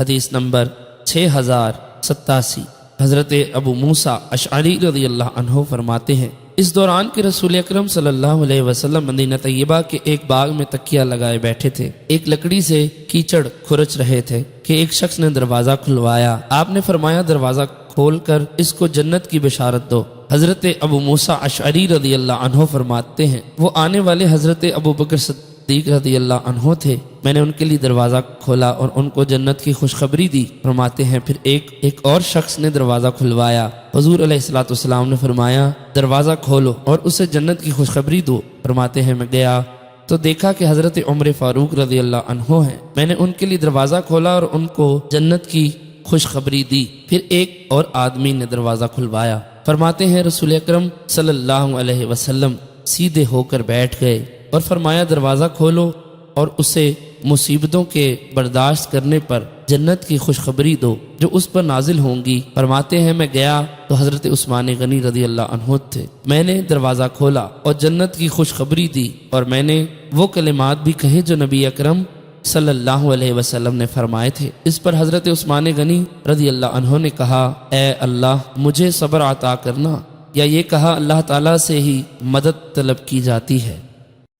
حدیث نمبر 6087۔ حضرت ابو موسیٰ اشعری رضی اللہ عنہ فرماتے ہیں، اس دوران کہ رسول اکرم صلی اللہ علیہ وسلم مدینہ طیبہ کے ایک باغ میں تکیہ لگائے بیٹھے تھے، ایک لکڑی سے کیچڑ کھرچ رہے تھے کہ ایک شخص نے دروازہ کھلوایا۔ آپ نے فرمایا، دروازہ کھول کر اس کو جنت کی بشارت دو۔ حضرت ابو موسیٰ اشعری رضی اللہ عنہ فرماتے ہیں، وہ آنے والے حضرت ابو بکر صدیق رضی اللہ عنہ تھے۔ میں نے ان کے لیے دروازہ کھولا اور ان کو جنت کی خوشخبری دی۔ فرماتے ہیں، پھر ایک اور شخص نے دروازہ کھلوایا۔ حضور علیہ الصلوۃ والسلام نے فرمایا، دروازہ کھولو اور اسے جنت کی خوشخبری دو۔ فرماتے ہیں، میں گیا تو دیکھا کہ حضرت عمر فاروق رضی اللہ عنہ ہیں۔ میں نے ان کے لیے دروازہ کھولا اور ان کو جنت کی خوشخبری دی۔ پھر ایک اور آدمی نے دروازہ کھلوایا۔ فرماتے ہیں، رسول اکرم صلی اللہ علیہ وسلم سیدھے ہو کر بیٹھ گئے اور فرمایا، دروازہ کھولو اور اسے مصیبتوں کے برداشت کرنے پر جنت کی خوشخبری دو جو اس پر نازل ہوں گی۔ فرماتے ہیں، میں گیا تو حضرت عثمان غنی رضی اللہ عنہ تھے۔ میں نے دروازہ کھولا اور جنت کی خوشخبری دی، اور میں نے وہ کلمات بھی کہے جو نبی اکرم صلی اللہ علیہ وسلم نے فرمائے تھے۔ اس پر حضرت عثمان غنی رضی اللہ عنہ نے کہا، اے اللہ، مجھے صبر عطا کرنا، یا یہ کہا، اللہ تعالیٰ سے ہی مدد طلب کی جاتی ہے۔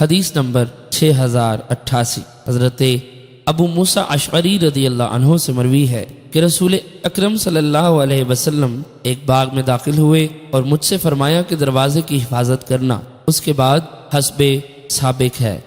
حدیث نمبر 6088۔ حضرت ابو موسیٰ اشعری رضی اللہ عنہ سے مروی ہے کہ رسول اکرم صلی اللہ علیہ وسلم ایک باغ میں داخل ہوئے اور مجھ سے فرمایا کہ دروازے کی حفاظت کرنا۔ اس کے بعد حسب سابق ہے۔